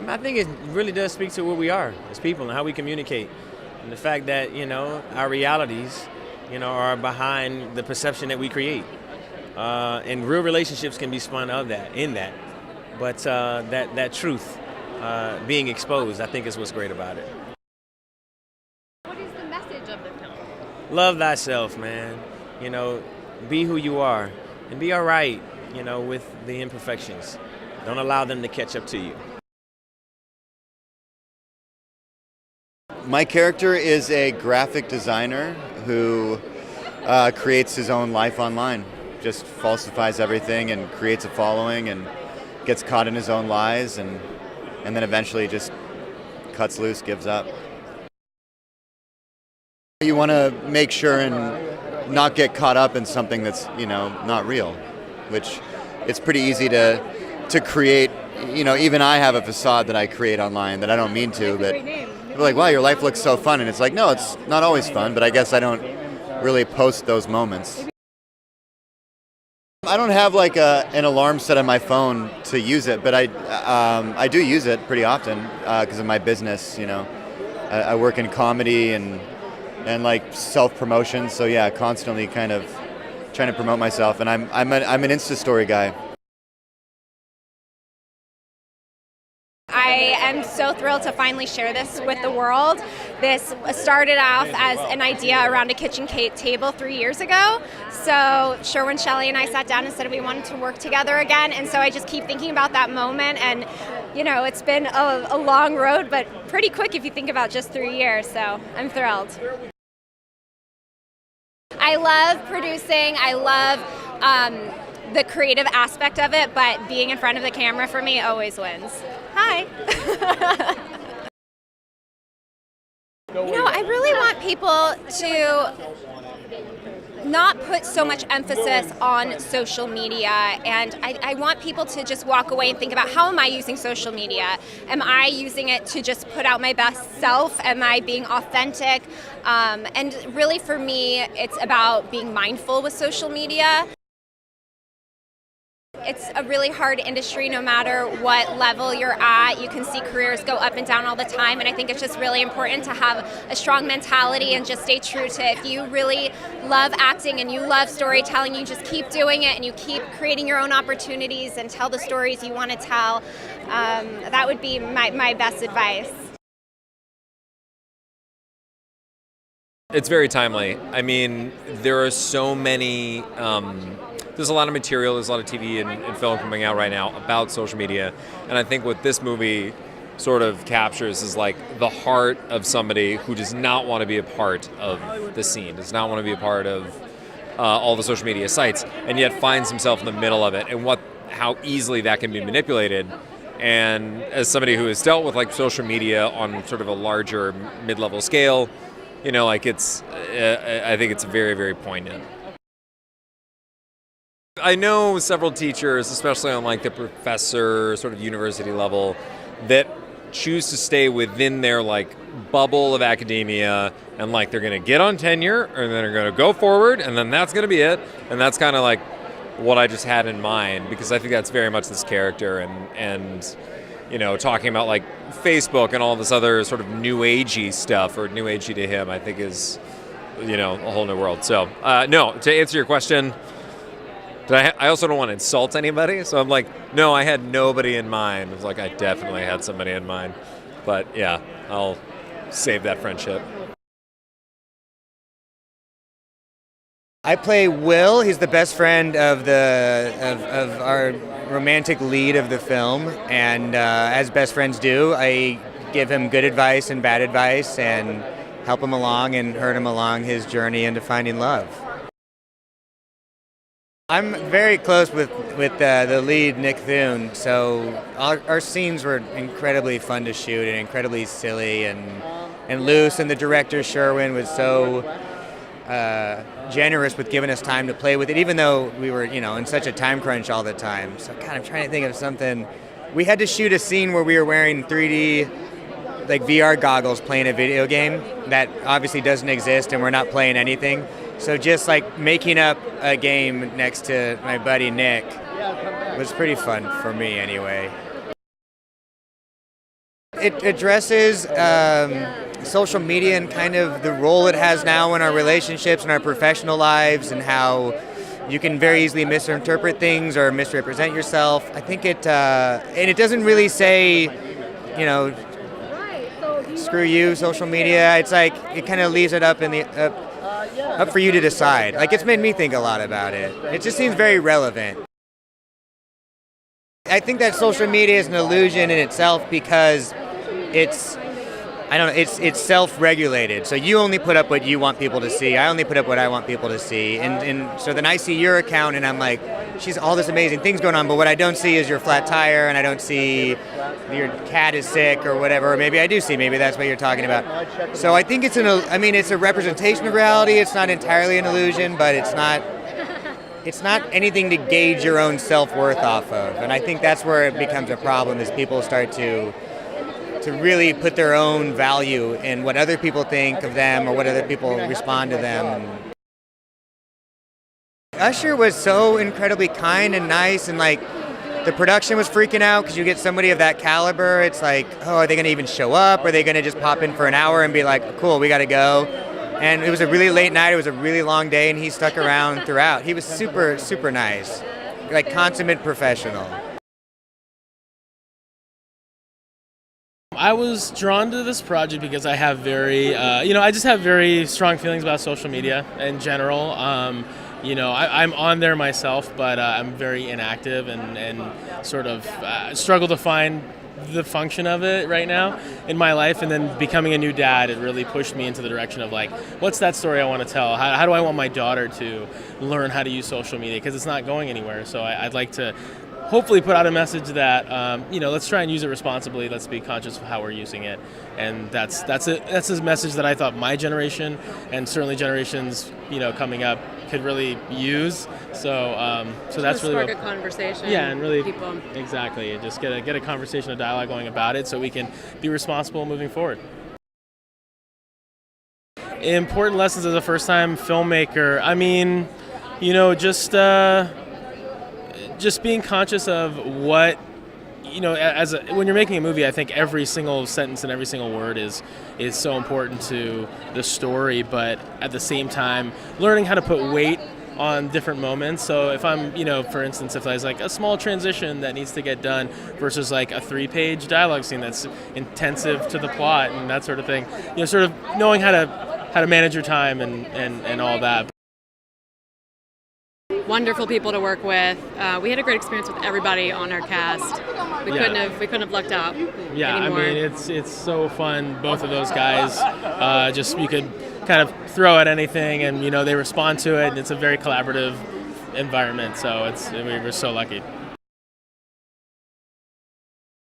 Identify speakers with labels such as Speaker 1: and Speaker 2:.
Speaker 1: I think it really does speak to what we are as people and how we communicate. And the fact that, our realities, are behind the perception that we create. And real relationships can be spun in that. But that truth being exposed, I think is what's great about it.
Speaker 2: What is the message of the film?
Speaker 1: Love thyself, man. Be who you are and be all right, with the imperfections. Don't allow them to catch up to you.
Speaker 3: My character is a graphic designer who creates his own life online. Just falsifies everything and creates a following and gets caught in his own lies and then eventually just cuts loose, gives up. You want to make sure and not get caught up in something that's, not real, which it's pretty easy to create. Even I have a facade that I create online that I don't mean to, but people are like, wow, your life looks so fun. And it's like, no, it's not always fun, but I guess I don't really post those moments. I don't have like an alarm set on my phone to use it, but I do use it pretty often because of my business. I work in comedy and like self-promotion, so yeah, constantly kind of trying to promote myself, and I'm an Insta story guy.
Speaker 2: I am so thrilled to finally share this with the world. This started off as an idea around a kitchen table 3 years ago. So Sherwin Shilati and I sat down and said we wanted to work together again. And so I just keep thinking about that moment. And, it's been a long road, but pretty quick if you think about just 3 years. So I'm thrilled. I love producing. I love the creative aspect of it, but being in front of the camera for me always wins. Hi. I really want people to not put so much emphasis on social media, and I want people to just walk away and think about, how am I using social media? Am I using it to just put out my best self? Am I being authentic? And really for me, it's about being mindful with social media. It's a really hard industry no matter what level you're at. You can see careers go up and down all the time, and I think it's just really important to have a strong mentality and just stay true to it. If you really love acting and you love storytelling, you just keep doing it and you keep creating your own opportunities and tell the stories you want to tell. That would be my best advice.
Speaker 4: It's very timely. I mean, there are so many... There's a lot of material, there's a lot of TV and film coming out right now about social media, and I think what this movie sort of captures is like the heart of somebody who does not want to be a part of the scene, does not want to be a part of all the social media sites, and yet finds himself in the middle of it, and how easily that can be manipulated. And as somebody who has dealt with like social media on sort of a larger mid-level scale, I think it's very, very poignant. I know several teachers, especially on like the professor sort of university level, that choose to stay within their like bubble of academia, and like they're going to get on tenure and then they're going to go forward and then that's going to be it. And that's kind of like what I just had in mind, because I think that's very much this character, and talking about like Facebook and all this other sort of new agey stuff, or new agey to him, I think is, a whole new world. So no, to answer your question, I also don't want to insult anybody, so I'm like, no, I had nobody in mind. It was like, I definitely had somebody in mind. But yeah, I'll save that friendship.
Speaker 5: I play Will. He's the best friend of our romantic lead of the film, and as best friends do, I give him good advice and bad advice and help him along and hurt him along his journey into finding love. I'm very close with the lead, Nick Thune, so our scenes were incredibly fun to shoot and incredibly silly and loose, and the director, Sherwin, was so generous with giving us time to play with it, even though we were, in such a time crunch all the time. So God, I'm trying to think of something. We had to shoot a scene where we were wearing 3D, like VR goggles playing a video game that obviously doesn't exist, and we're not playing anything. So just like making up a game next to my buddy Nick was pretty fun for me anyway. It addresses social media and kind of the role it has now in our relationships and our professional lives, and how you can very easily misinterpret things or misrepresent yourself. I think and it doesn't really say, screw you, social media. It's like it kind of leaves it up up for you to decide. Like, it's made me think a lot about it. It just seems very relevant. I think that social media is an illusion in itself because it's self-regulated. So you only put up what you want people to see. I only put up what I want people to see. And so then I see your account and I'm like, she's all this amazing things going on, but what I don't see is your flat tire, and I don't see your cat is sick or whatever. Or maybe I do see, maybe that's what you're talking about. So I think it's a representation of reality. It's not entirely an illusion, but it's not anything to gauge your own self-worth off of. And I think that's where it becomes a problem, is people start to really put their own value in what other people think of them or what other people respond to them. Usher was so incredibly kind and nice, and like the production was freaking out because you get somebody of that caliber. It's like, oh, are they going to even show up? Are they going to just pop in for an hour and be like, cool, we got to go? And it was a really late night. It was a really long day, and he stuck around throughout. He was super, super nice, like consummate professional.
Speaker 6: I was drawn to this project because I have I just have very strong feelings about social media in general. I'm on there myself, but I'm very inactive and sort of struggle to find the function of it right now in my life. And then becoming a new dad, it really pushed me into the direction of like, what's that story I want to tell? How do I want my daughter to learn how to use social media? Because it's not going anywhere. So I'd like to hopefully put out a message that let's try and use it responsibly. Let's be conscious of how we're using it, and that's a message that I thought my generation and certainly generations coming up could really use. So that's really
Speaker 7: spark a conversation.
Speaker 6: Yeah, and really
Speaker 7: people.
Speaker 6: Exactly, and just get a conversation, a dialogue going about it, so we can be responsible moving forward. Important lessons as a first-time filmmaker. I mean, just being conscious of what, when you're making a movie, I think every single sentence and every single word is so important to the story, but at the same time, learning how to put weight on different moments. So if I'm, for instance, if there's like a small transition that needs to get done versus like a 3-page dialogue scene that's intensive to the plot and that sort of thing, sort of knowing how to manage your time and all that.
Speaker 7: Wonderful people to work with. We had a great experience with everybody on our cast. We couldn't have lucked out anymore.
Speaker 6: I mean, it's so fun. Both of those guys, you could kind of throw at anything, and they respond to it. And it's a very collaborative environment. So we were so lucky.